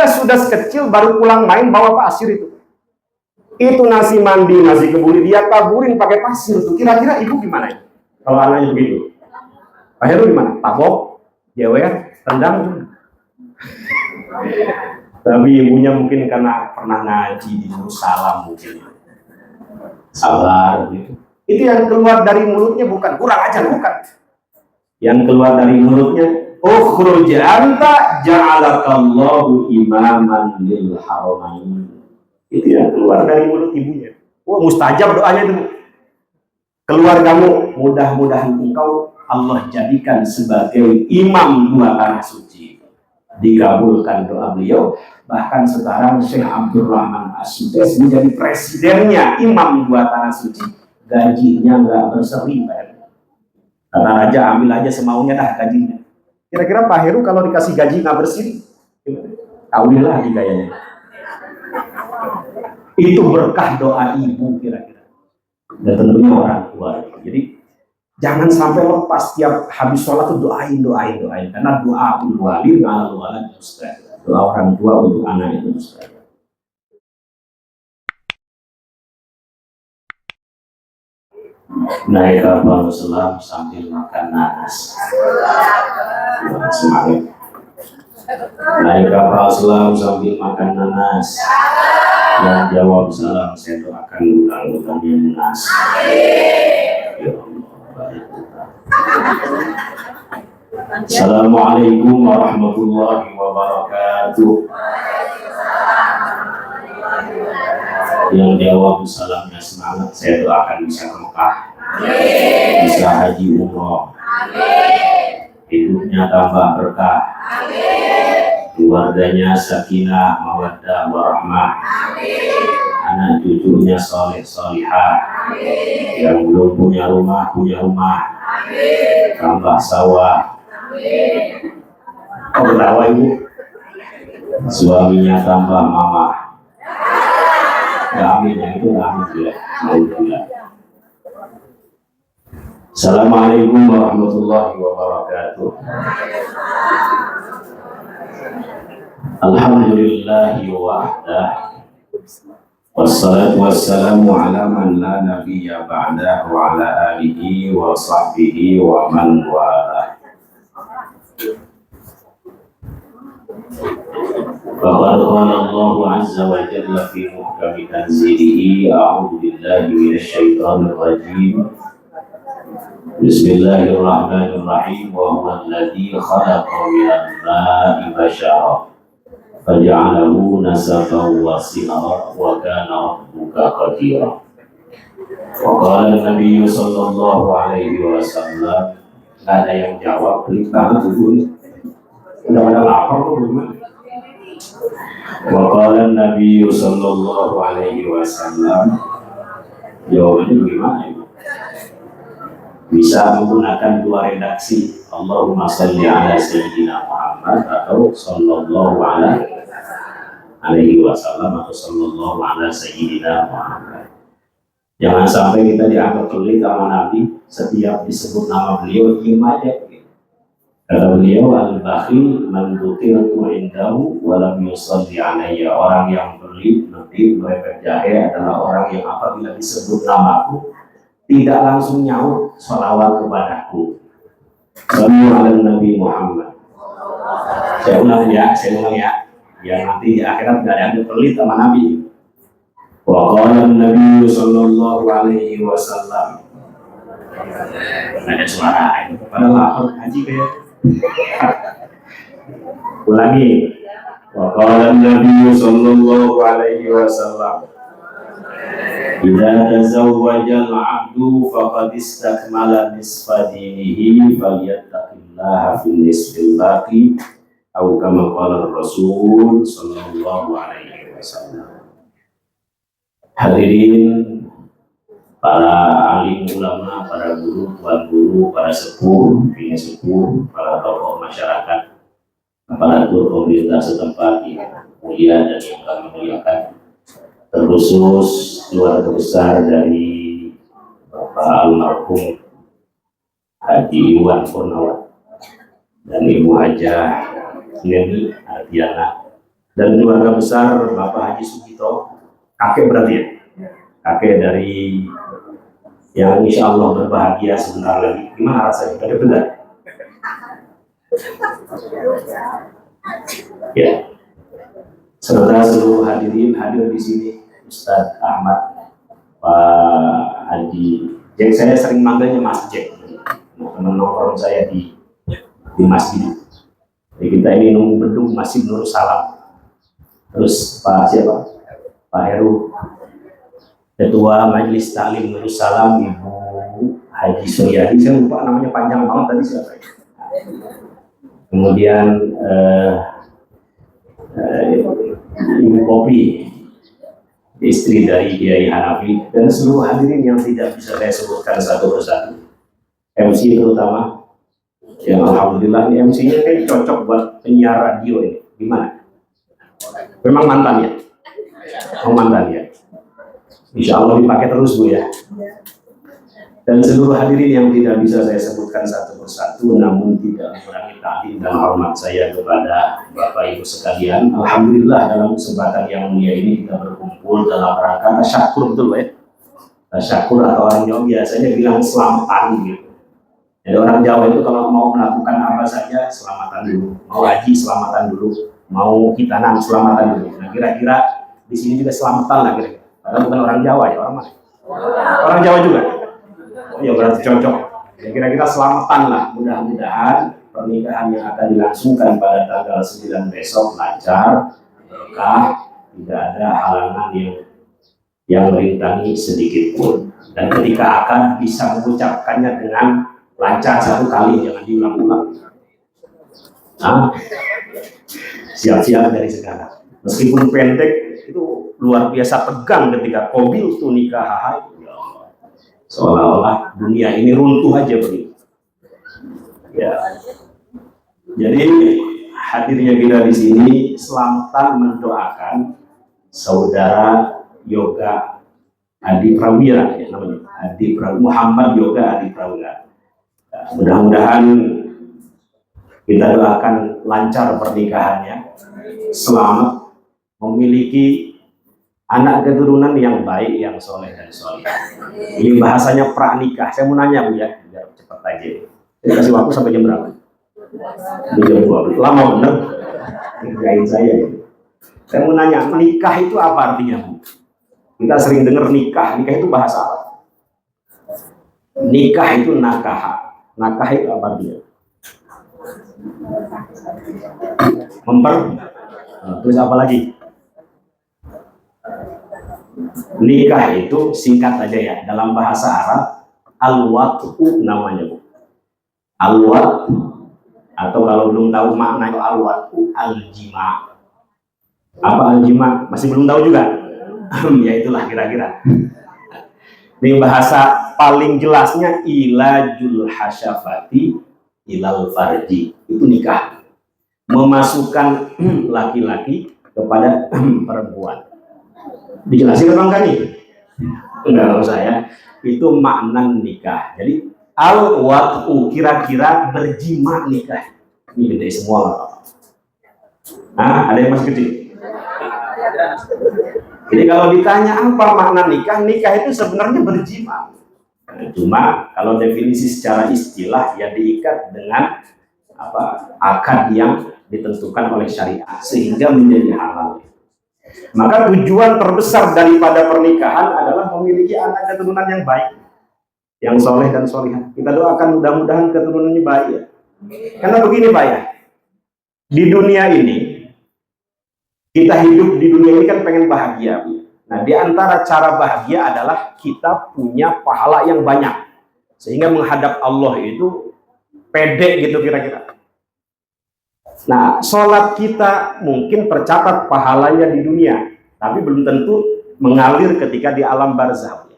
Sudah sekecil baru pulang main bawa pasir itu nasi mandi, nasi kebuli dia taburin pakai pasir tuh. Kira-kira ibu gimana ya kalau anaknya begitu? Pak Heru gimana? Tabok, jewer, tendang. Tapi ibunya mungkin karena pernah ngaji di Nursalam mungkin sabar gitu. Itu yang keluar dari mulutnya bukan kurang ajar, bukan. Yang keluar dari mulutnya, ukhruj anta ja'alakallahu imaman lil haramain. Itu yang keluar dari mulut ibunya. Wah, mustajab doanya itu. Keluargamu mudah-mudahan engkau Allah jadikan sebagai imam dua tanah suci. Dikabulkan doa beliau. Bahkan sekarang Syekh Abdurrahman As-Sudais menjadi presidennya imam dua tanah suci. Gajinya nggak berseri, Pak. Kata raja, ambil aja semaunya dah gajinya. Kira-kira Pak Heru kalau dikasih gaji nggak bersih, kawin lagi kayaknya. Itu berkah doa ibu kira-kira. Dan tentunya orang tua. Jadi jangan sampai lepas tiap habis sholat itu doain. Karena doa pun wali ngalu walad mustahil. Doa orang tua untuk anak itu mustahil. Naik kapal selam sambil makan nanas. Semangat. Naik kapal selam sambil makan nanas. Yang jawab salam saya doakan utang-utangnya lunas. Ya Allah. Assalamualaikum warahmatullahi wabarakatuh. Yang jawab salamnya semangat saya doakan bisa ke Mekah, bisa haji umroh, hidupnya tambah berkah, keluarganya sakinah mawaddah warahmah, anak cucunya soleh solihah, yang belum punya rumah tambah sawah. Oh, ketawa ibu. Suaminya tambah mama. Amin, itu amin ya. Assalamualaikum warahmatullahi wabarakatuh. Alhamdulillahi wahdah. Wassalatu wassalamu ala man la nabiyya ba'dah wa ala alihi wa sahbihi wa man walah. Faqad qala Allah azza wa jalla fi muhkami tanzilihi a'udzu billahi minasyaitonir rajim. Bismillahirrahmanirrahim. Wa huwa alladzi khalaqa minal ma'i basharan faja'alahu nasaban wa sihra wa kana rabbuka qadira. Wa qala an-nabiy sallallahu alaihi wasallam. Ada yang jawab, pelit banget itu. Udah pada lapar tuh belum? Wa qala an-nabiy sallallahu alaihi wasallam. Jawabannya bagaimana ya? Bisa menggunakan dua redaksi, Allahumma shalli ala sayyidina Muhammad atau sallallahu alaihi wasallam atau sallallahu ala sayyidina Muhammad. Jangan sampai kita dianggap pelit sama Nabi. Setiap disebut nama beliau diam aja. Kata beliau, al-bakhil man dzukirtu indahu wa lam yusalli alayya. Orang yang pelit, nanti mereka jahe adalah orang yang apabila disebut namaku tidak langsung nyaut sholawat kepadaku. Sallu ala Nabi Muhammad. Saya ulang ya. Biar nanti di akhirat tidak ada pelit sama Nabi. Wa qala an-nabiy sallallahu alaihi wasallam. Ada suara itu pada lapar haji kayak. Ulangi. Wa qala an-nabiy sallallahu alaihi wasallam. Idza tazawwaja al-'abdu faqad istakmala nisfa dinihi falyattaqillaha fil nisfil baqi atau kama qala Rasul sallallahu alaihi wasallam. Hadirin para alim ulama, para guru, tuan guru, para sepuh, bini sepuh, para tokoh masyarakat, aparatur pemerintah setempat yang mulia dan yang kami muliakan, terkhusus keluarga besar dari Bapak almarhum Haji Iwan Purnawan dan Ibu Hajah Neni Ardiana dan keluarga besar Bapak Haji Sugito, kakek berarti ya, kakek dari yang insya Allah berbahagia sebentar lagi. Gimana rasanya? Kakek benar? Ya, serta seluruh hadirin hadir di sini, Ustadz Ahmad, Pak Haji Jack, saya sering manggilnya Mas Jack, teman nongkrong saya di masjid. Jadi kita ini nunggu bedung Masjid Nur Salam. Terus Pak siapa? Pak Heru, Ketua Majelis Taklim Nur Salam, Ibu Haji Suryadi, saya lupa namanya panjang banget tadi siapa. Kemudian Ibu Kopi, istri dari Kiai Hanafi, dan seluruh hadirin yang tidak bisa saya sebutkan satu persatu. MC terutama, yang alhamdulillah ini MC-nya kayak cocok buat penyiar radio ini. Gimana? Memang mantan ya? Oh mantan ya? Insya Allah dipakai terus Bu ya. Dan seluruh hadirin yang tidak bisa saya sebutkan satu persatu, namun tidak mengurangi taklim dan hormat saya kepada Bapak Ibu sekalian. Alhamdulillah dalam kesempatan yang mulia ini kita berkumpul dalam rangka tasyakur, betul ya? Tasyakur atau orang Jawa biasanya bilang selamatan gitu. Jadi orang Jawa itu kalau mau melakukan apa saja selamatan dulu, mau haji selamatan dulu, mau khitanan selamatan dulu. Nah kira-kira di sini juga selamatan lah kira-kira. Padahal bukan orang Jawa ya, orang mana? Orang Jawa juga. Ya berarti cocok. Ya, kira-kira selamatan lah. Mudah-mudahan pernikahan yang akan dilangsungkan pada tanggal 9 besok lancar, berkah, tidak ada halangan yang merintangi sedikit pun. Dan ketika akan bisa mengucapkannya dengan lancar satu kali, jangan diulang-ulang. Nah, siap-siap dari sekarang. Meskipun pendek, itu luar biasa tegang ketika qabil tu nikah, seolah-olah dunia ini runtuh aja begitu. Ya. Jadi hadirnya kita di sini selamatan mendoakan saudara Yoga Adi Prawira, ya namanya Adi Prawira, Muhammad Yoga Adi Prawira. Ya, mudah-mudahan kita doakan lancar pernikahannya, selamat, memiliki anak keturunan yang baik, yang soleh dan soleh. Ini bahasanya pranikah. Saya mau nanya Bu ya, biar cepat aja. Saya kasih waktu sampai jam berapa? Di jam 12. Lama bener. Kerjain saya. Saya mau nanya, menikah itu apa artinya Bu? Kita sering dengar nikah. Nikah itu bahasa Arab. Nikah itu nakah. Nakah itu apa artinya? Terus apa lagi? Nikah itu singkat aja ya, dalam bahasa Arab al-wat'u namanya Bu. Al-wat, atau kalau belum tahu makna al-wat'u, al-jima. Apa al-jima? Masih belum tahu juga? Ya itulah kira-kira. Ini bahasa paling jelasnya ilajul hasyafati ilal farji. Itu nikah. Memasukkan laki-laki kepada perempuan. Dijelasin apa enggak nih? Enggak usah ya. Itu makna nikah. Jadi al-wat'u kira-kira berjima nikah. Ini gede semua. Nah, ada yang masih kecil. Jadi kalau ditanya apa makna nikah, nikah itu sebenarnya berjima. Nah, cuma kalau definisi secara istilah ya diikat dengan akad yang ditentukan oleh syariat sehingga menjadi halal. Maka tujuan terbesar daripada pernikahan adalah memiliki anak keturunan yang baik, yang soleh dan solihah. Kita doakan mudah-mudahan keturunannya baik ya. Karena begini Pak ya, di dunia ini, kita hidup di dunia ini kan pengen bahagia. Nah di antara cara bahagia adalah kita punya pahala yang banyak. Sehingga menghadap Allah itu pede gitu kira-kira. Nah, sholat kita mungkin tercatat pahalanya di dunia, tapi belum tentu mengalir ketika di alam barzakh.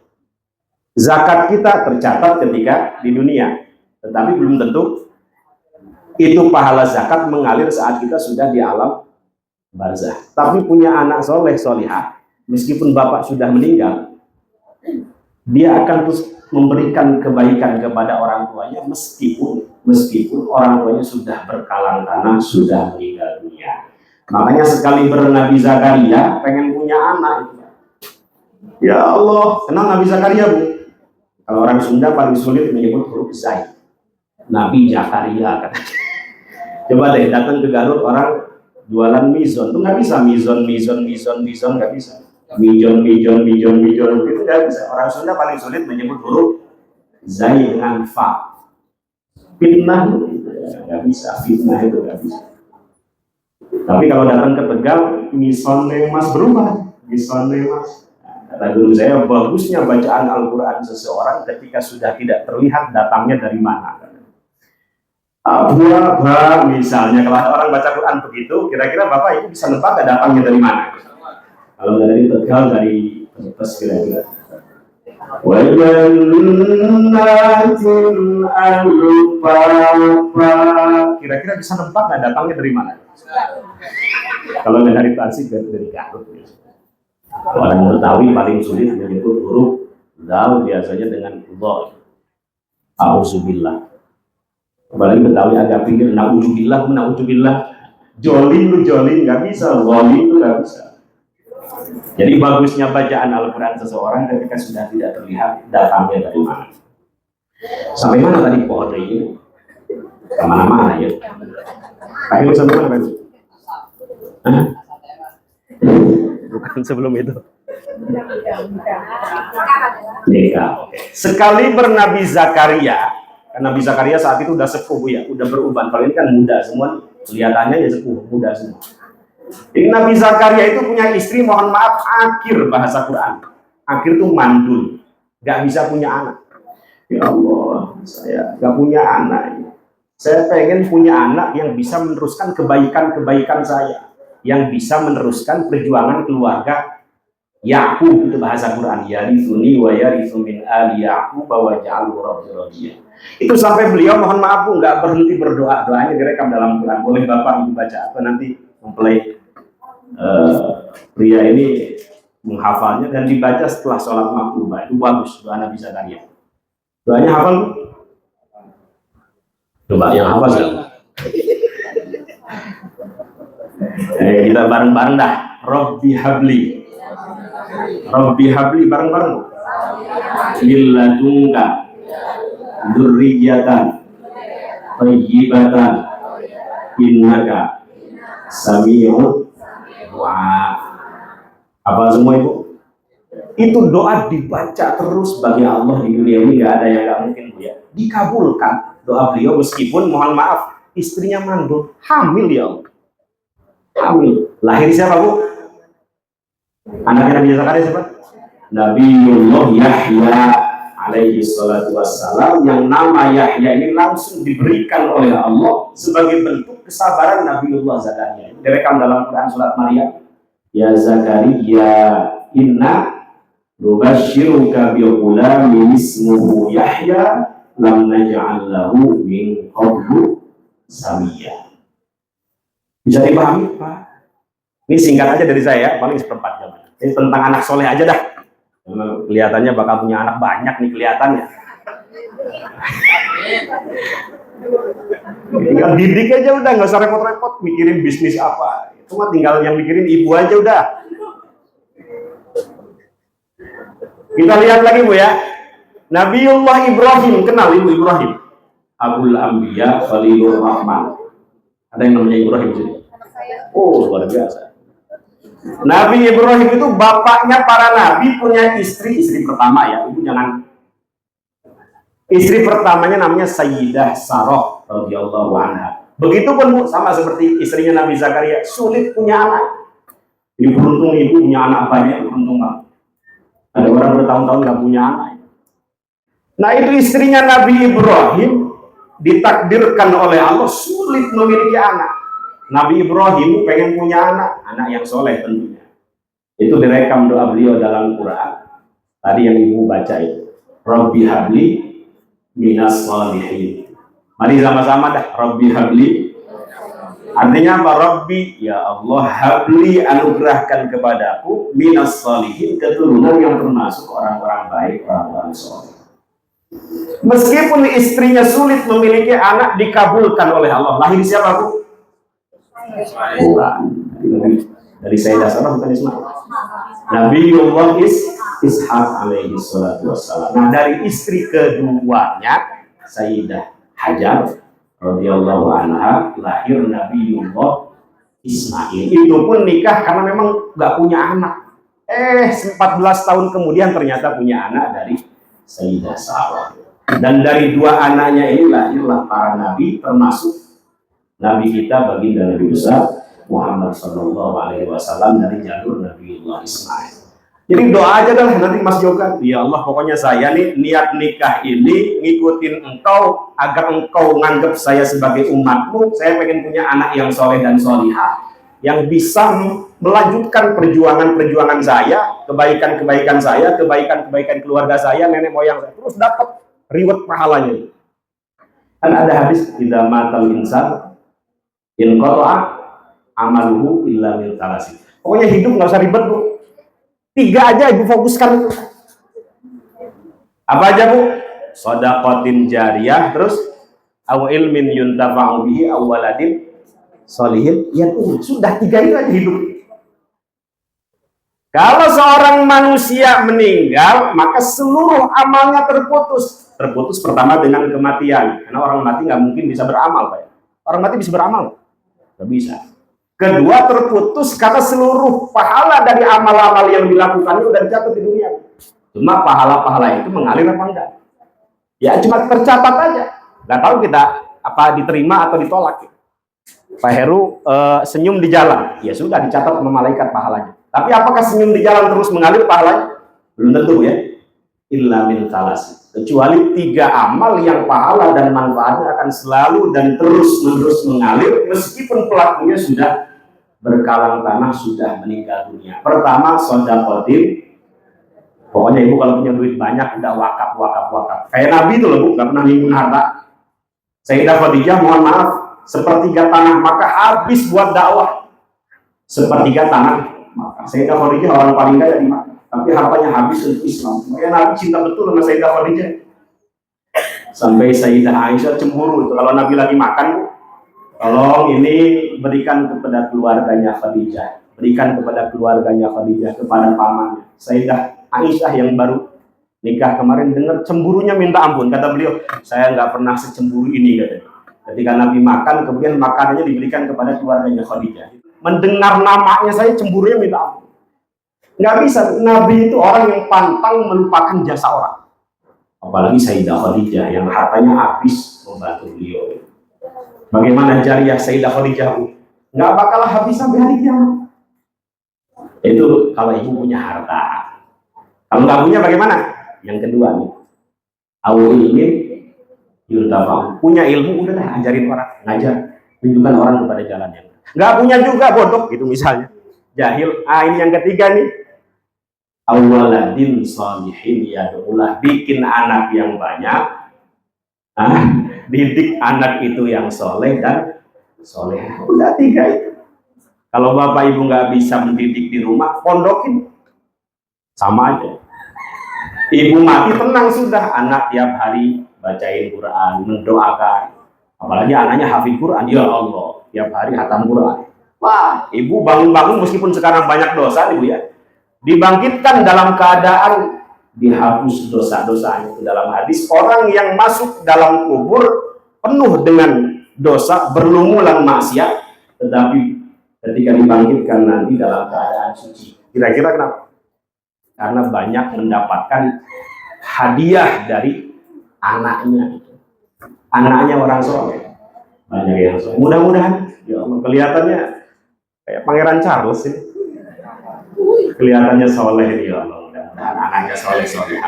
Zakat kita tercatat ketika di dunia, tetapi belum tentu itu pahala zakat mengalir saat kita sudah di alam barzakh. Tapi punya anak soleh solihah, meskipun bapak sudah meninggal, dia akan terus memberikan kebaikan kepada orang tuanya meskipun orang tuanya sudah berkalang tanah, sudah meninggal dunia. Makanya sekali Nabi Zakaria pengen punya anak. Ya Allah, kenal Nabi Zakaria bu? Kalau orang Sunda paling sulit menyebut huruf Zai. Nabi Zakaria kan. Coba deh datang ke Garut orang jualan mizon, tuh nggak bisa mizon nggak bisa. Mijon itu nggak bisa. Orang Sunda paling sulit menyebut huruf Zai dengan fa. Fitnah nggak bisa, fitnah itu nggak bisa. Tapi kalau datang ke Tegal, mison mas berubah, mison mas. Kata guru saya, bagusnya bacaan Al-Quran seseorang ketika sudah tidak terlihat datangnya dari mana. Apa misalnya kalau orang baca Quran begitu, kira-kira Bapak itu bisa nebak gak datangnya dari mana? Kalau dari Tegal, dari Brebes kira-kira. Kira-kira bisa nebak gak datangnya dari mana? Kalau nggak dari Tasik, dari Garut. Orang Betawi paling sulit menyebut huruf dal biasanya dengan dha. Auzubillah. Apalagi Betawi agak pinggir naudzubillah, jolin nggak bisa, zalim itu nggak bisa. Jadi bagusnya bacaan Al-Quran seseorang ketika sudah tidak terlihat datangnya dari mana. Sampai mana tadi pohon ini? Kemana-mana ya. Ayo sampai mana tadi? Bukan sebelum itu. Nikah. Sekali bernabi Zakaria, karena Nabi Zakaria saat itu udah sepuh ya, udah beruban. Kalau ini kan muda semua, kelihatannya ya sepuh, muda semua. Jadi Nabi Zakaria itu punya istri, mohon maaf, akhir bahasa Quran. Akhir itu mandul, nggak bisa punya anak. Ya Allah, saya nggak punya anak. Saya pengen punya anak yang bisa meneruskan kebaikan-kebaikan saya, yang bisa meneruskan perjuangan keluarga Yakub, itu bahasa Quran. Yarithuni wa yarithu min ali Yaqub wa ja'alhu rabbi radiyah. Itu sampai beliau mohon maaf nggak berhenti berdoa, doanya direkam dalam Quran. Boleh Bapak Ibu baca atau nanti mempelai pria ini menghafalnya dan dibaca setelah sholat maktubah. Itu bagus doa Nabi Zakaria. Doanya hafal? Coba yang hafal ya. Kita bareng-bareng dah. Rabbi habli bareng-bareng. Milladunka dzurriyyatan thayyibatan innaka sami'ud du'a. Apa semua Ibu? Itu doa dibaca terus bagi Allah di dunia ini, nggak ada yang nggak mungkin Bu ya. Dikabulkan doa beliau meskipun mohon maaf istrinya mandul, hamil ya Allah. Hamil. Lahir siapa Bu? Anaknya Nabi Zakaria siapa? Nabiullah Yahya alaihi salatu wassalam, yang nama Yahya ini langsung diberikan oleh Allah sebagai bentuk kesabaran Nabiullah Zakaria. Direkam dalam Quran surat Maryam. Ya Zakaria, inna nubashiruka bi ghulamin ismuhu Yahya lam naj'al lahu min qablu samiyya. Bisa dipahami Pak? Ini singkat aja dari saya, paling seperempat jam. Ini tentang anak soleh aja dah. Kelihatannya bakal punya anak banyak nih kelihatannya. Tinggal didik aja udah, nggak usah repot-repot mikirin bisnis apa. Cuma tinggal yang mikirin ibu aja udah. Kita lihat lagi Bu ya. Nabiullah Ibrahim, kenal Ibu Ibrahim? Abul Anbiya Khalilur Rahman. Ada yang namanya Ibrahim sini? Oh, luar biasa. Nabi Ibrahim itu bapaknya para nabi, punya istri pertama ya. Ibu jangan. Istri pertamanya namanya Sayyidah Sarah radhiyallahu anha. Begitupun Bu, sama seperti istrinya Nabi Zakaria, sulit punya anak. Ini beruntung ibu punya anak banyak, beruntung banget. Ada orang bertahun-tahun nggak punya anak. Nah itu istrinya Nabi Ibrahim ditakdirkan oleh Allah sulit memiliki anak. Nabi Ibrahim pengen punya anak yang soleh tentunya. Itu direkam doa beliau dalam Quran. Tadi yang ibu baca itu. Rabbi habli minas shalihin. Mari sama-sama dah. Rabbi habli. Artinya apa? Rabbi, ya Allah, habli, anugerahkan kepadaku minas shalihin, keturunan yang termasuk orang-orang baik, orang-orang soleh. Meskipun istrinya sulit memiliki anak, dikabulkan oleh Allah. Lahir siapa Bu? Quran. Dari Sayyidah Sarah bukan Ismail. Nabiullah Ishaq alaihi salatu wassalam. Nah, dari istri keduanya Sayyidah Hajar radhiyallahu anha lahir Nabiullah Ismail. Itu pun nikah karena memang nggak punya anak. 14 tahun kemudian ternyata punya anak dari Sayyidah Sarah. Dan dari dua anaknya ini lahirlah para nabi, termasuk nabi kita baginda Nabi besar Muhammad sallallahu alaihi wasallam dari jalur Nabiullah Ismail. Jadi doa aja dah nanti Mas Yoga. Ya Allah, pokoknya saya nih niat nikah ini ngikutin engkau agar engkau nganggap saya sebagai umatmu. Saya pengen punya anak yang soleh dan solihah, yang bisa melanjutkan perjuangan-perjuangan saya, kebaikan-kebaikan saya, kebaikan-kebaikan keluarga saya, nenek moyang saya, terus dapat reward pahalanya. Kan ada hadis, idza matal insan in qata'a amaluhu illa min thalasi. Pokoknya hidup nggak usah ribet, Bu. 3 aja Ibu fokuskan itu. Apa aja, Bu? Shadaqatin jariyah, terus aw ilmin yuntafa'u bihi aw waladin sholihin yad'u. Sudah 3 itu aja hidup. Kalau seorang manusia meninggal, maka seluruh amalnya terputus. Terputus pertama dengan kematian. Karena orang mati nggak mungkin bisa beramal, Pak. Orang mati bisa beramal? Nggak bisa. Kedua, terputus karena seluruh pahala dari amal-amal yang dilakukannya sudah dicatat di dunia. Cuma pahala-pahala itu mengalir apa enggak? Ya cuma tercatat aja. Nggak tahu kita apa diterima atau ditolak. Pak Heru senyum di jalan, ya sudah dicatat sama malaikat pahalanya. Tapi apakah senyum di jalan terus mengalir pahalanya? Belum tentu ya. Illa min thalas. Kecuali 3 amal yang pahala dan manfaatnya akan selalu dan terus-menerus mengalir meskipun pelakunya sudah berkalang tanah, sudah meninggal dunia. Pertama, shadaqatin. Pokoknya Ibu kalau punya duit banyak udah wakaf. Kayak Nabi itu loh, Bu, nggak pernah nimbun harta. Sayyidah Khadijah, mohon maaf, 1/3 tanah maka habis buat dakwah. 1/3 tanah maka. Sayyidah Khadijah orang paling kaya di Makkah, tapi hartanya habis untuk Islam. Makanya Nabi cinta betul sama Sayyidah Khadijah. Sampai Sayyidah Aisyah cemburu itu kalau Nabi lagi makan, Bu, tolong ini berikan kepada keluarganya Khadijah, kepada pamannya. Sayyidah Aisyah yang baru nikah kemarin dengar cemburunya minta ampun. Kata beliau, saya nggak pernah secemburu ini, katanya. Ketika Nabi makan, kemudian makanannya diberikan kepada keluarganya Khadijah. Mendengar namanya saya cemburunya minta ampun. Nggak bisa, Nabi itu orang yang pantang melupakan jasa orang. Apalagi Sayyidah Khadijah yang hartanya habis membantu beliau. Bagaimana jariah Sayyidah Khadijah? Nggak bakal habis sampai hari kiamat. Itu kalau Ibu punya harta. Kalau nggak punya bagaimana? Yang kedua nih, awal ilmin yuntafa'u. Punya ilmu udahlah ajarin orang, ngajar, tunjukkan orang kepada jalan yang. Nggak punya juga bodoh gitu misalnya, jahil. Ini yang ketiga nih, awaladin sholihin yad'ulah, bikin anak yang banyak, didik anak itu yang soleh dan soleh. Udah 3 itu. Kalau Bapak Ibu nggak bisa mendidik di rumah, pondokin, sama aja. Ibu mati tenang sudah, anak tiap hari bacain Quran, mendoakan. Apalagi anaknya hafid Quran, ya Allah, tiap hari khatam Quran. Wah, Ibu bangun-bangun meskipun sekarang banyak dosa, Ibu ya, dibangkitkan dalam keadaan dihapus dosa-dosanya. Dalam hadis, orang yang masuk dalam kubur penuh dengan dosa, berlumuran maksiat, tetapi ketika dibangkitkan nanti dalam keadaan suci. Kira-kira kenapa? Karena banyak mendapatkan hadiah dari anaknya. Anaknya orang soleh, banyak yang soleh. Mudah-mudahan, ya Allah, kelihatannya kayak Pangeran Charles ini. Kelihatannya soleh, ya Allah. Mudah-mudahan anaknya soleh-soleh.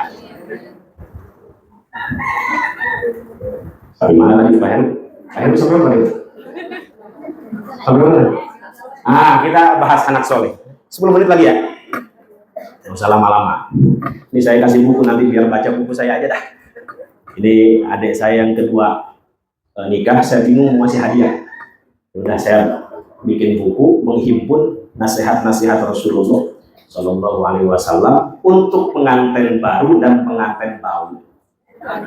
Sampai mana tadi Pak Heru? Pak Heru sampai mana? Sampai mana? Kita bahas anak soleh. 10 menit lagi ya. Nggak usah lama-lama. Ini saya kasih buku nanti biar baca buku saya aja dah. Ini adik saya yang kedua nikah, saya bingung mau ngasih hadiah. Udah saya bikin buku menghimpun nasihat-nasihat Rasulullah Shallallahu Alaihi Wasallam untuk pengantin baru dan pengantin baru.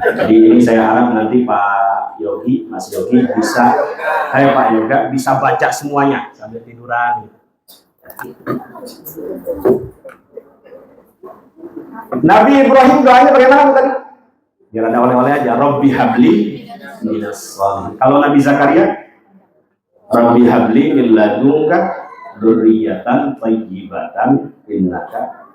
Jadi ini saya harap nanti Pak Yogi, Mas Yogi bisa, Pak Yoga bisa baca semuanya sambil tiduran. Nabi Ibrahim doanya bagaimana tadi? Biar ada oleh-oleh aja. Rabbi habli minas sholihin. Kalau Nabi Zakaria, Rabbi habli min ladunka dzurriyyatan thayyibatan innaka.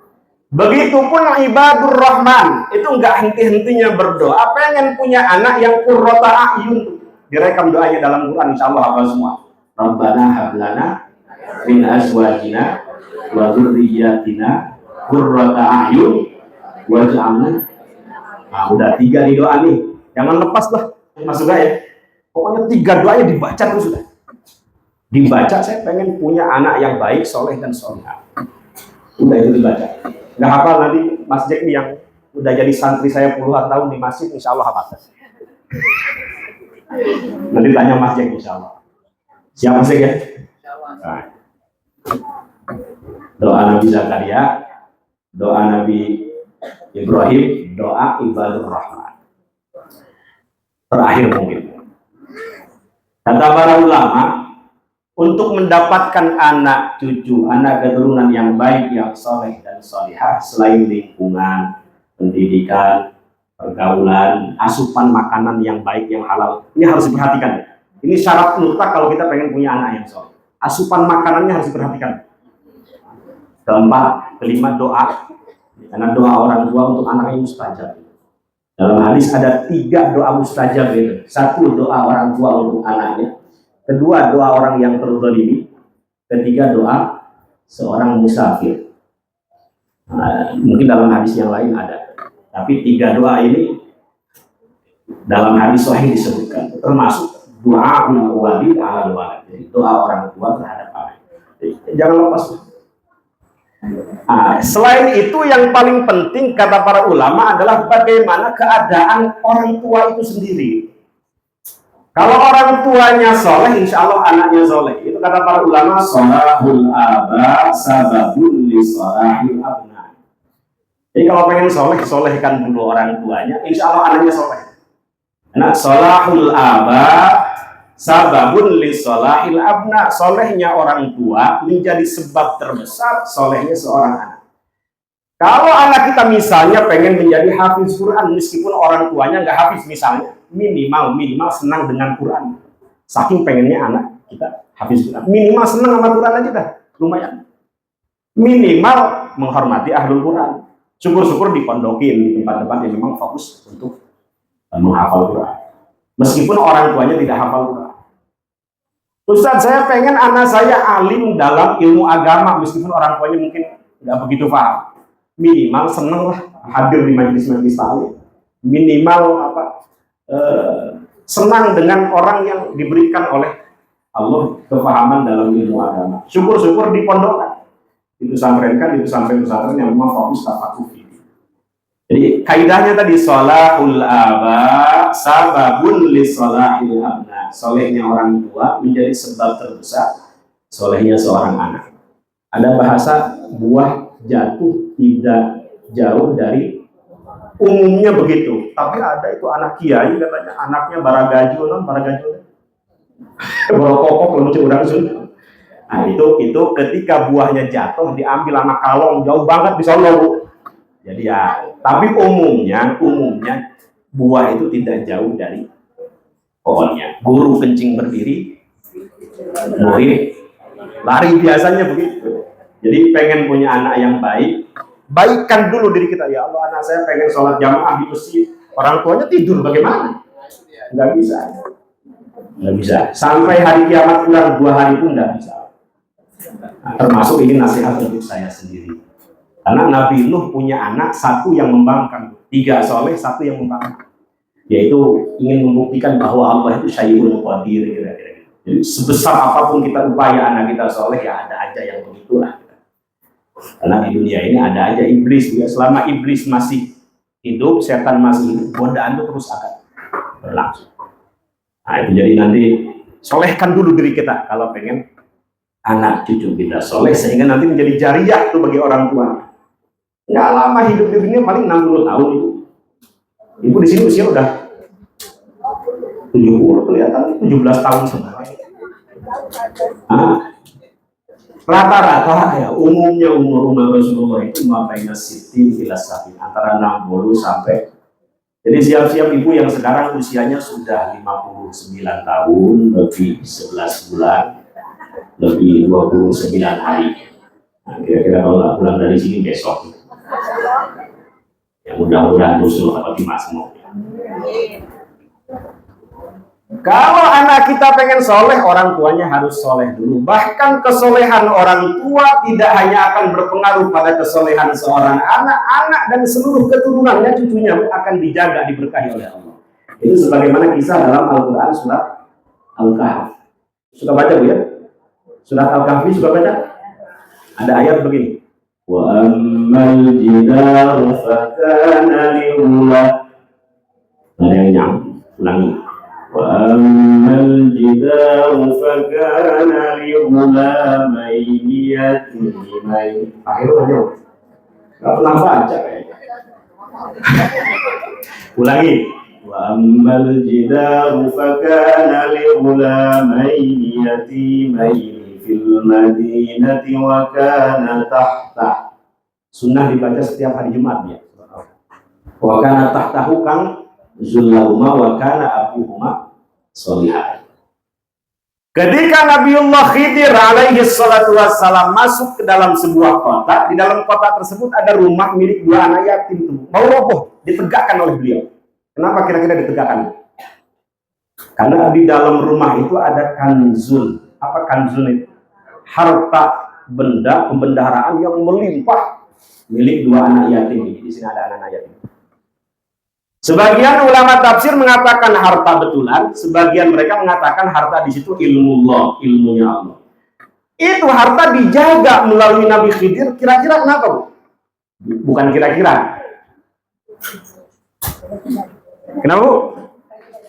Begitupun ibadur rahman, itu enggak henti-hentinya berdoa, pengen punya anak yang qurrata a'yun. Direkam doanya dalam Quran, insyaallah hafal semua. Rabbana hablana min azwajina wa dzurriyyatina qurrata a'yun waj'alna. Nah, udah 3 nih doa nih. Jangan lepas lah. Masuk ya. Pokoknya 3 doanya dibaca terus sudah. Dibaca, saya pengen punya anak yang baik, soleh dan solehah. Udah itu dibaca. Nggak hafal nanti Mas Jack nih yang udah jadi santri saya puluhan tahun di masjid, insya Allah hafal. Nanti tanya Mas Jack insya Allah. Siap Mas Jack ya? Nah. Doa Nabi Zakaria, doa Nabi Ibrahim, doa ibadur rahman. Terakhir mungkin. Kata para ulama, untuk mendapatkan anak cucu, anak keturunan yang baik, yang soleh dan solihah, selain lingkungan, pendidikan, pergaulan, asupan makanan yang baik, yang halal, ini harus diperhatikan. Ini syarat mutlak kalau kita pengen punya anak yang soleh. Asupan makanannya harus diperhatikan. Keempat, kelima, doa. Karena doa orang tua untuk anaknya mustajab. Dalam hadis ada 3 doa mustajab itu. 1 doa orang tua untuk anaknya. 2 doa orang yang terzalimi. 3 doa seorang musafir. Nah, mungkin dalam hadis yang lain ada. Tapi 3 doa ini dalam hadis sahih disebutkan. Termasuk doa walid ala walid. Jadi doa orang tua terhadap anak. Jangan lepas. Nah, selain itu yang paling penting kata para ulama adalah bagaimana keadaan orang tua itu sendiri. Kalau orang tuanya soleh, insya Allah anaknya soleh. Itu kata para ulama, solahul aba sababun li solahil abna. Jadi kalau pengen soleh, solehkan dulu orang tuanya, insya Allah anaknya soleh. Nah, solahul aba sababun li solahil abna. Solehnya orang tua menjadi sebab terbesar solehnya seorang anak. Kalau anak kita misalnya pengen menjadi hafiz Quran, meskipun orang tuanya nggak hafiz misalnya, minimal senang dengan Quran. Saking pengennya anak kita hafiz Quran, minimal senang sama Quran aja dah, lumayan. Minimal menghormati ahlul Quran. Syukur-syukur dipondokin di tempat-tempat yang memang fokus untuk menghafal Quran. Meskipun orang tuanya tidak hafal Quran. Ustaz, saya pengen anak saya alim dalam ilmu agama, meskipun orang tuanya mungkin nggak begitu paham. Minimal seneng lah hadir di majelis-majelis ta'lim. Minimal senang dengan orang yang diberikan oleh Allah kepahaman dalam ilmu agama. Syukur-syukur dipondokkan. Itu pesantren yang memang fokus tafakuh. Jadi kaidahnya tadi salahul aba sababun li salahil abna. Solehnya orang tua menjadi sebab terbesar solehnya seorang anak. Ada bahasa buah jatuh tidak jauh dari umumnya begitu. Tapi ada itu anak kiai katanya anaknya baragaju berokok lucu orang Sunda. Nah itu ketika buahnya jatuh diambil sama kalong jauh banget di Solo Bu. Jadi ya, tapi umumnya buah itu tidak jauh dari pohonnya. Guru kencing berdiri, murid lari, biasanya begitu. Jadi pengen punya anak yang baik, baikkan dulu diri kita. Ya Allah, anak saya pengen sholat jamaah di masjid, orang tuanya tidur, bagaimana? Nggak bisa. Sampai hari kiamat kurang 2 hari pun nggak bisa. Nah, termasuk ini nasihat untuk saya sendiri. Karena Nabi Nuh punya anak 1 yang membangkang, 3 soleh, 1 yang membangkang. Yaitu ingin membuktikan bahwa Allah itu Syai'ul Qadir, kira-kira. Jadi sebesar apapun kita upaya anak kita soleh, ya ada aja yang begitulah. Karena di dunia ini ada aja iblis. Ya. Selama iblis masih hidup, setan masih hidup, godaan itu terus akan berlangsung. Nah itu jadi nanti solehkan dulu diri kita kalau pengen anak cucu kita soleh, sehingga nanti menjadi jariah itu bagi orang tua. Nggak lama hidup di dunia, paling 60 tahun itu. Ibu di sini usia udah 70, kelihatan 17 tahun sebenarnya. Rata-rata ya umumnya umur Rasulullah itu mabaina sitin ila sabin, antara 60 sampai. Jadi siap-siap ibu yang sekarang usianya sudah 59 tahun lebih 11 bulan lebih 29 hari. Nah, kira-kira kalau nggak pulang dari sini besok ya mudah-mudahan usul apa gimana semua. Kalau anak kita pengen soleh, orang tuanya harus soleh dulu. Bahkan kesolehan orang tua tidak hanya akan berpengaruh pada kesolehan seorang anak dan seluruh keturunannya, cucunya akan dijaga, diberkahi oleh Allah. Itu sebagaimana kisah dalam Al-Quran surat Al-Kahf. Sudah baca Bu ya? Surat Al-Kahfi sudah baca? Ada ayat begini. Wa ammal jidaru fakana li'ula. Ada yang nyambung, ulangi. وأما الجدار فكان لغلامين يتيمين. Akhirnya nggak pernah baca ulangi. وأما الجدار فكان لغلامين يتيمين في المدينة وكان تحته. Sunnah dibaca setiap hari Jumat ya. وكان تحته kang Zullahuma wa kana abuhuma sholihah. Ketika Nabiullah Khidir alaihi salatu wassalam masuk ke dalam sebuah kota, di dalam kota tersebut ada rumah milik dua anak yatim itu. Mau roboh, ditegakkan oleh beliau. Kenapa kira-kira ditegakkan? Karena di dalam rumah itu ada kanzul. Apa kanzul itu? Harta benda pembendaharaan yang melimpah milik dua anak yatim. Di sini ada anak yatim. Sebagian ulama tafsir mengatakan harta betulan, sebagian mereka mengatakan harta di situ ilmullah, ilmunya Allah. Itu harta dijaga melalui Nabi Khidir. Kira-kira kenapa, Bu? Bukan kira-kira. Kenapa, Bu?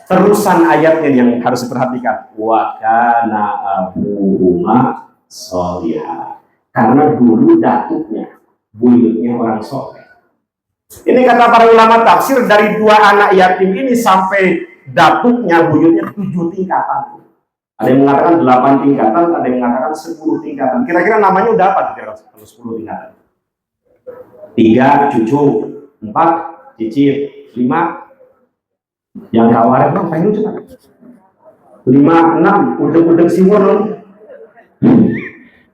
Terusan ayatnya yang harus diperhatikan. Wa kana abuhuma sholihah. Karena dulu datuknya, buyutnya orang soleh. Ini kata para ulama tafsir, dari dua anak yatim ini sampai datuknya, buyutnya 7 tingkatan. Ada yang mengatakan 8 tingkatan, ada yang mengatakan 10 tingkatan. Kira-kira namanya udah apa kalau 10 tingkatan? 3 cucu, 4 cicit, 5 yang kawarin bang, pengen lucu kan? 5, 6 udeg-udeg simur.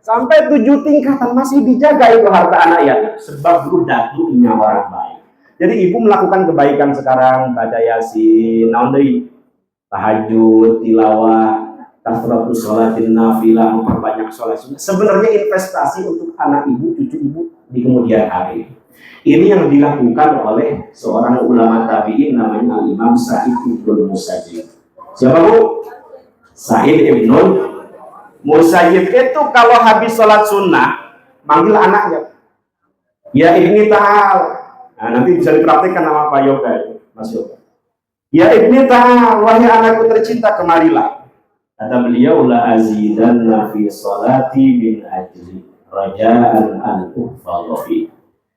Sampai 7 tingkatan masih dijaga itu harta anak yatim, sebab dulu datuknya orang baik. Jadi ibu melakukan kebaikan sekarang, baca Yasin, tahajud, tilawah, kasratus sholatin nafilah, memperbanyak sholat sunnah. Sebenarnya investasi untuk anak ibu, cucu ibu di kemudian hari. Ini yang dilakukan oleh seorang ulama tabi'in namanya Imam Sa'id ibnul Musayyib. Siapa Bu? Sa'id ibnul Musayyib itu kalau habis sholat sunnah manggil anaknya, ya ibni ta'al. Nah, nanti bisa dipraktikkan nama Pak Yoga itu, Mas Yoga. Ya ibni ta'al, wahai anakku tercinta, kemarilah. Kata beliau, la azidanna fi sholati min ajli raja'an an uhfadhi.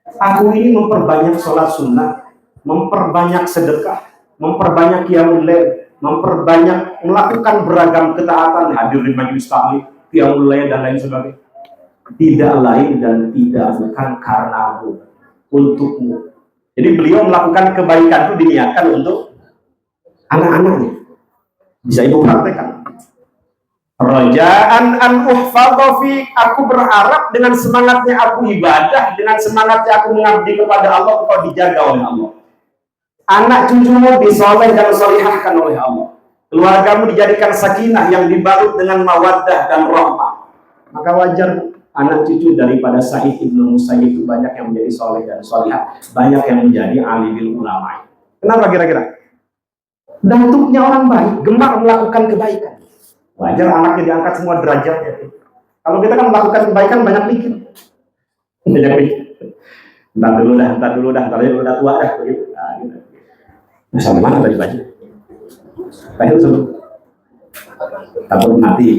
Aku ini memperbanyak sholat sunnah, memperbanyak sedekah, memperbanyak qiyamul lail, memperbanyak melakukan beragam ketaatan, hadir di majelis taklim, qiyamul lail dan lain sebagainya. Tidak lain dan tidak bukan karenamu, untukmu. Jadi beliau melakukan kebaikan itu diniatkan untuk anak-anaknya. Bisa ibu praktekkan. Rajaan an uhfadha fi, aku berharap dengan semangatnya aku ibadah, dengan semangatnya aku mengabdi kepada Allah, engkau dijaga oleh Allah. Anak cucumu disoleh dan solihahkan oleh Allah. Keluargamu dijadikan sakinah yang dibalut dengan mawaddah dan rahmah. Maka wajar anak cucu daripada Sa'id ibnu Musayyib itu banyak yang menjadi soleh dan solihah, banyak yang menjadi alimul ulama. Kenapa kira-kira? Datuknya orang baik, gemar melakukan kebaikan. Wajar anaknya diangkat semua derajatnya. Kalau kita kan melakukan kebaikan banyak mikir. Banyak mikir. Entar dulu dah, entar udah tua dah begitu. Nah, gitu. Sampai mana tadi baju? Pengen dulu. Takut mati.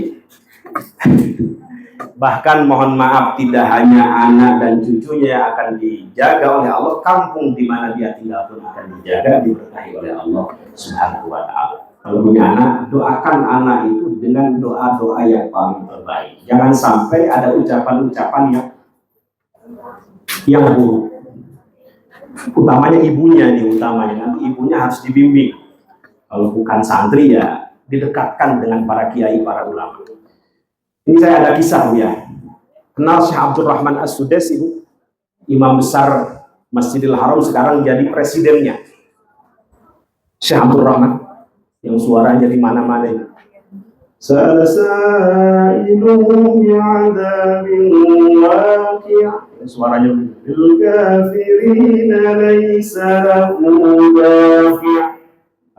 Bahkan mohon maaf, tidak hanya anak dan cucunya yang akan dijaga oleh Allah, kampung di mana dia tinggal pun akan dijaga, diberkahi oleh Allah Subhanahu wa ta'ala. Kalau punya anak, doakan anak itu dengan doa-doa yang paling terbaik. Jangan sampai ada ucapan-ucapan yang buruk. Utamanya ibunya nih, nanti ibunya harus dibimbing. Kalau bukan santri ya didekatkan dengan para kiai, para ulama. Ini saya ada kisah ya. Kenal Syekh Abdurrahman As-Sudais, Ibu? Imam besar Masjidil Haram, sekarang jadi presidennya. Syekh Abdurrahman yang suaranya di mana-mana itu. Suaranya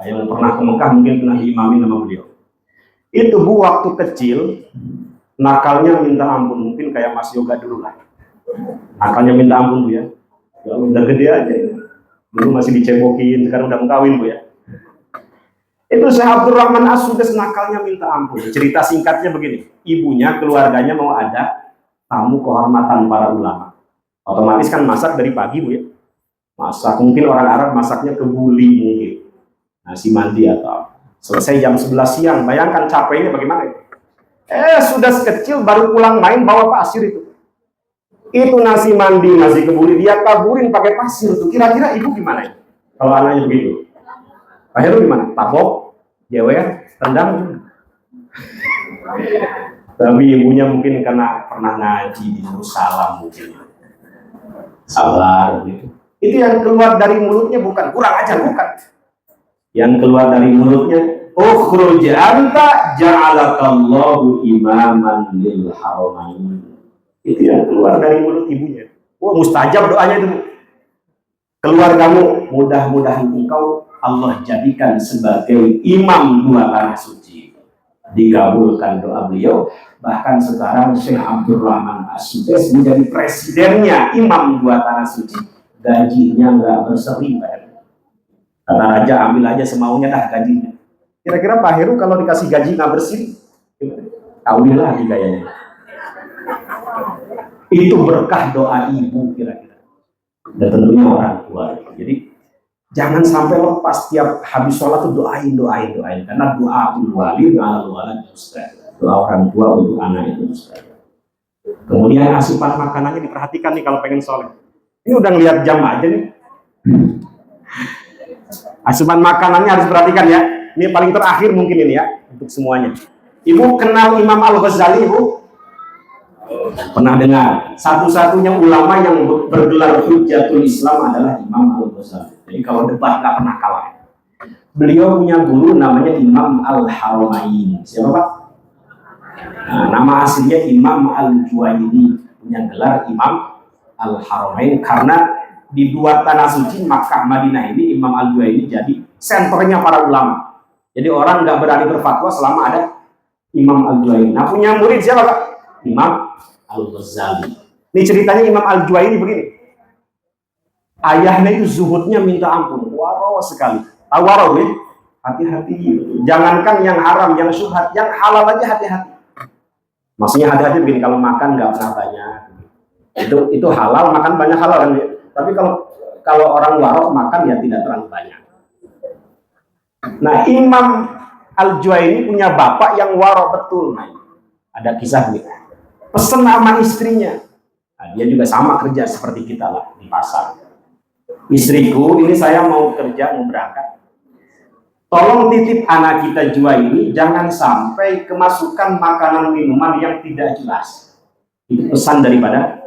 yang pernah ke Mekah mungkin pernah diimamin sama beliau. Itu Bu, waktu kecil nakalnya minta ampun, mungkin kayak Mas Yoga dulu lah. Nakalnya minta ampun Bu ya. Udah gede aja. Dulu masih dicebokin, sekarang udah mengkawin Bu ya. Itu Syekh Abdurrahman As-Sudais nakalnya minta ampun. Cerita singkatnya begini, ibunya, keluarganya mau ada tamu kehormatan para ulama. Otomatis kan masak dari pagi Bu ya. Masak, mungkin orang Arab masaknya kebuli mungkin. Nasi mandi atau selesai jam 11 siang. Bayangkan capeknya bagaimana itu. Sudah sekecil baru pulang main bawa pasir itu. Itu nasi mandi, nasi kebuli, dia taburin pakai pasir tuh. Kira-kira ibu gimana ya? Kalau anaknya begitu. Pak Heru gimana? Tabok, jewer, tendang. Tapi ibunya mungkin karena pernah ngaji di Salam mungkin. Sabar gitu. Itu yang keluar dari mulutnya bukan kurang ajar, bukan. Yang keluar dari mulutnya, ukhruj anta ja'alakallahu imaman lil haramain. Itu yang keluar dari mulut ibunya. Wah, mustajab doanya itu. Keluar kamu, mudah-mudahan engkau Allah jadikan sebagai imam dua tanah suci. Dikabulkan doa beliau. Bahkan sekarang Syekh Abdurrahman As-Sudais menjadi presidennya imam dua tanah suci. Gajinya nggak berseri, Pak Heru. Kata raja, ambil aja semaunya dah gajinya. Kira-kira Pak Heru kalau dikasih gaji nggak bersih, kawin lagi kayaknya. Itu berkah doa ibu kira-kira. Dan tentunya orang tua. Jadi jangan sampai lepas tiap habis sholat itu doain. Karena doa wali doa orang tua untuk anak itu. Kemudian asupan makanannya diperhatikan nih kalau pengen sholat. Ini udah ngeliat jam aja nih. Asupan makanannya harus perhatikan ya. Ini paling terakhir mungkin ini ya untuk semuanya. Ibu kenal Imam Al-Ghazali, Ibu? Pernah dengar? Satu-satunya ulama yang bergelar Hujjatul Islam adalah Imam Al-Ghazali. Jadi kalau debat nggak pernah kalah. Beliau punya guru namanya Imam Al-Haramain. Siapa Pak? Nah, nama aslinya Imam Al-Juwaini, punya gelar Imam Al-Haramain karena di dua tanah suci Makkah Madinah ini Imam Al-Juwaini jadi senternya para ulama. Jadi orang nggak berani berfatwa selama ada Imam Al-Juwaini. Nah, punya murid siapa Pak? Imam Al-Ghazali. Ini ceritanya Imam Al-Juwaini begini. Ayahnya itu zuhudnya minta ampun, waro sekali. Waro ya, hati-hati. Jangankan yang haram, yang syubhat, yang halal aja hati-hati. Maksudnya hati-hati begini, kalau makan nggak pernah banyak. Itu halal, makan banyak halal kan. Tapi kalau orang waro makan ya tidak terlalu banyak. Nah, Imam Al-Juwaini punya bapak yang waro betul. Nah, ada kisah nih. Pesen sama istrinya. Nah, dia juga sama kerja seperti kita lah di pasar. Istriku, ini saya mau kerja, mau berangkat. Tolong titip anak kita Juwaini, jangan sampai kemasukan makanan minuman yang tidak jelas. Itu pesan daripada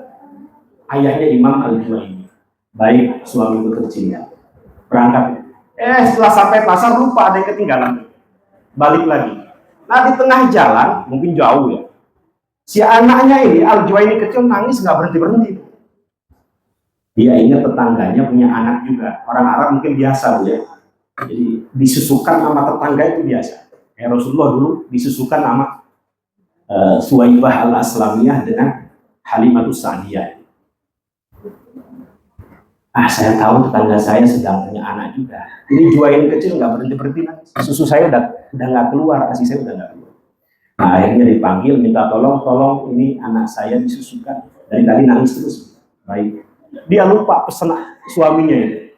ayahnya Imam Al-Juwaini. Baik, suami bekerja. Berangkat. Setelah sampai pasar lupa ada yang ketinggalan. Balik lagi. Nah, di tengah jalan, mungkin jauh ya. Si anaknya ini, Al-Juwaini kecil nangis nggak berhenti-berhenti. Dia ingat tetangganya punya anak juga. Orang Arab mungkin biasa Bu ya. Jadi disusukan nama tetangga itu biasa. Kayak Rasulullah dulu disusukan nama Suwaibah Al-Aslamiyah dengan Halimatus Sa'diyah. Saya tahu tetangga saya sedang punya anak juga. Ini Juwaini kecil nggak berhenti-berhenti nangis. Susu saya udah nggak keluar, ASI saya udah nggak keluar. Nah, akhirnya dipanggil, minta tolong ini anak saya disusukan. Dari tadi nangis terus. Baik. Dia lupa pesen suaminya itu.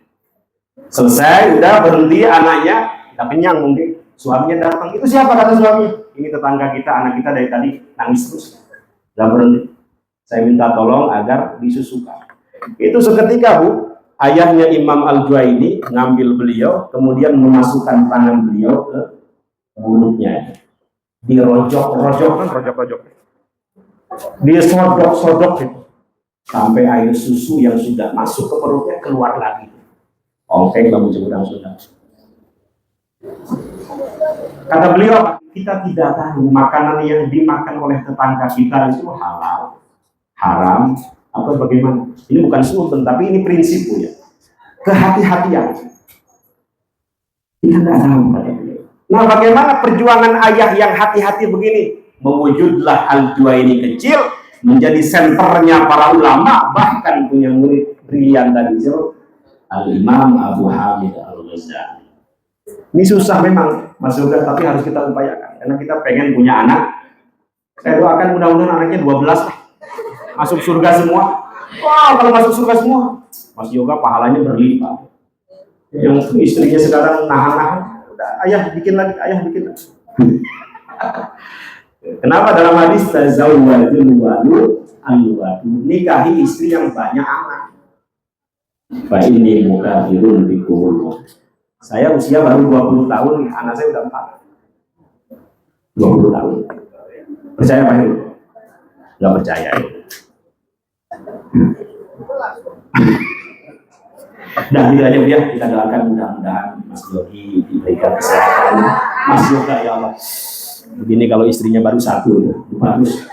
Selesai, udah berhenti anaknya, udah kenyang mungkin. Suaminya datang, itu siapa kata suami? Ini tetangga kita, anak kita dari tadi nangis terus, gak berhenti. Saya minta tolong agar disusukan. Itu seketika Bu, ayahnya Imam Al-Juwaini ngambil beliau, kemudian memasukkan tangan beliau ke mulutnya, dirojok-rojok, dia sodok-sodok gitu, sampai air susu yang sudah masuk ke perutnya keluar lagi. Oke, kamu cemurang sudah. Kata beliau, kita tidak tahu makanan yang dimakan oleh tetangga kita itu halal, haram, atau bagaimana. Ini bukan sultan, tapi ini prinsip ya. Kehati-hatian. Kita tidak tahu. Nah, bagaimana perjuangan ayah yang hati-hati begini? Mewujudlah Al-Juwaini kecil menjadi senternya para ulama, bahkan punya murid brilian tadi itu Al-Imam Abu Hamid Al-Ghazali. Ini susah memang Mas Yoga, tapi harus kita upayakan karena kita pengen punya anak. Saya doakan mudah-mudahan anaknya 12 masuk surga semua. Wah, kalau masuk surga semua, Mas Yoga pahalanya berlimpah. Yang istrinya sekarang nahan-nahan, udah ayah bikin lagi. Kenapa dalam hadis tazawwadul walud al-walud, nikahi istri yang banyak anak. Fa inni mukafirun bikum. Saya usia baru 20 tahun, anak saya udah 20 tahun. Percaya Pak Heru? Gak percaya ya. Dan tidak hanya dia, kita doakan mudah-mudahan Mas Yogi diberikan kesehatan. Mas Yoga ya Allah. Begini kalau istrinya baru satu, bagus.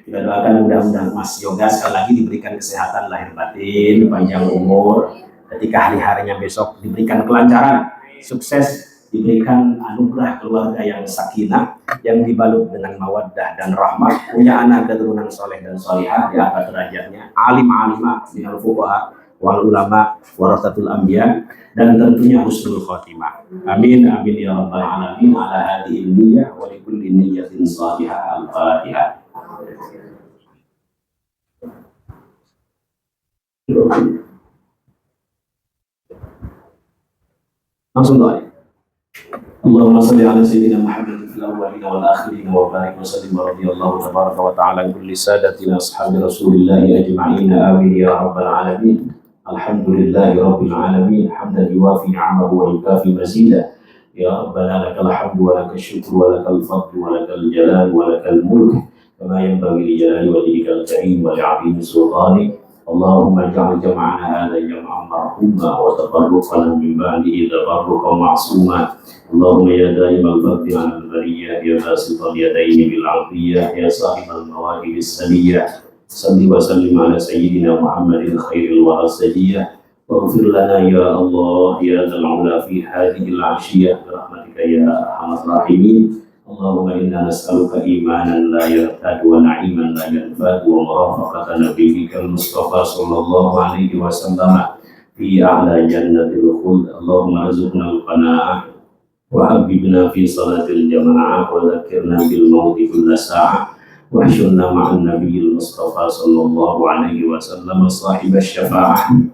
Kita doakan mudah-mudahan Mas Yoga sekali lagi diberikan kesehatan lahir batin, panjang umur. Ketika hari-harinya besok diberikan kelancaran, sukses, diberikan anugerah keluarga yang sakinah, yang dibalut dengan mawaddah dan rahmah, punya anak keturunan soleh dan solihah, diangkat derajatnya, alim-alimah, minal fuqaha wal ulama warasatul anbiya, dan tentunya husnul khotimah. Amin amin ya rabbal alamin. Ala hadhihi niyyah wa likulli niyyatin salihah. Al-Fatihah. Langsung doa. Allahumma salli ala sayyidina Muhammad fil awwalin wal akhirin wa barik wa sallim wa radiyallahu tabaraka wa ta'ala kulli sadatina ashabi Rasulillah ajma'in. Amin ya rabbal alamin. Alhamdulillahi rabbil alamin. Hamdan yuwafi ni'amahu wa yukafi mazidah. Ya rabbana lakal hamdu wa lakal syukru wa lakal fadlu wa lakal jalal wa lakal mulk kama yanbaghi li jalali wajhikal karim wa li'azimi sultanik. Allahumma ja'al jama'ana hadha jam'an marhuma wa tafarruqana min ba'dihi tafarruqan ma'suma. Allahumma ya daimal fadli 'ala al-bariyah ya basital yadaini bil 'afiyah ya sahibal mawahib as-saniyah. Salli wa sallim ala sayyidina Muhammadin khairil warasajiyah. Waghfir lana ya Allah ya dzal 'ula fi hadhihi al-'ashiyah bi rahmatika ya arhamar rahimin. Allahumma inna nas'aluka imanan la yartad wa na'iman la yanfad wa murafaqata nabiyyika al-Mustafa sallallahu alaihi wasallam fi a'la jannatil khuld. Allahumma arzuqna al-qana'ah wa habibna fi salatil jama'ah wa dzakirna bil mauti kulla sa'ah wa hasyurna ma'an nabiyyil Mustafa sallallahu alaihi wasallam sahib asy-syafa'ah.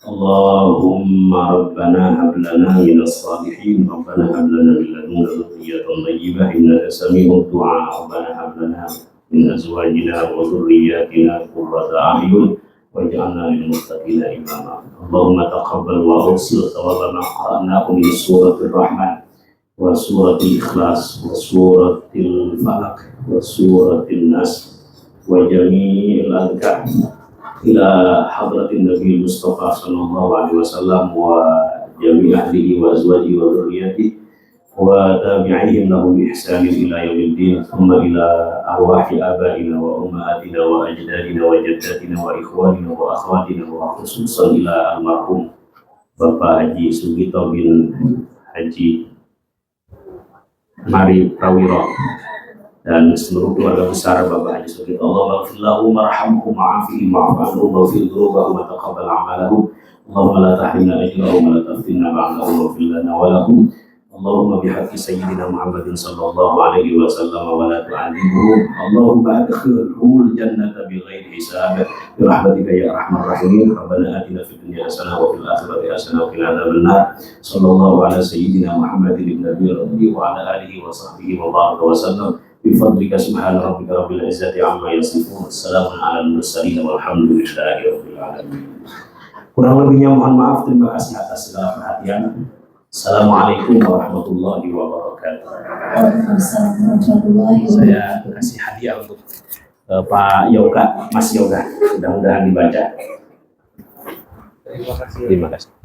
Allahumma rabbana hab lana minas salihin, rabbana hab lana min ladunka dhurriyyatan thayyibah innaka sami'ud du'a, rabbana hab lana min azwajina wa dhurriyyatina qurrata a'yun waj'alna lil muttaqina imama. Allahumma taqabbal wa awsil thawaba ma qara'nahu min suratir rahman wa suratil ikhlas wa suratil falaq wa suratil nas wa jami'il adhkar ila hadratin Nabi Mustafa sallallahu alaihi wasallam wa jami' ahlihi wa azwajihi wa dhurriyyatihi wa tabi'ihim lahum bi ihsanin ila yaumiddin. Thumma ila arwahi abaina wa ummahatina wa ajdadina wa jaddatina wa ikhwanina wa akhwatina wa khususan ila almarhum Bapak Haji Sugito bin Haji Mari Prawiro dan seluruh keluarga besar Bapak Haji Sugito. Allahumma ighfir lahu warhamhu wa'afihi wa'fu anhu waghfir dhunubahu wa taqabbal a'malahum. Allahumma la tahrimna ajrahum wa la taftinna ba'dahum waghfir lana wa lahum. Allahumma bihaqqi sayyidina Muhammadin sallallahu alaihi wasallam wa la tu'adzibhum. Allahumma adkhilhumul jannata bighairi hisab. Bi rahmatika ya arhamar rahimin. Rabbana atina fid dunya hasanah wa fil akhirati hasanah wa qina adzabannar. Sallallahu ala sayyidina Muhammadin nabiyil ummi wa ala alihi wa sahbihi wa baraka wa sallam. Bi fadlika subhana rabbika rabbil izzati amma yasifun. Assalamun ala mursalin walhamdulillahi rabbil alamin. Kurang lebihnya mohon maaf. Terima kasih atas segala perhatian. Assalamualaikum warahmatullahi wabarakatuh. Saya kasih hadiah untuk Pak Yoga, Mas Yoga. Mudah-mudahan dibaca. Terima kasih. Terima kasih.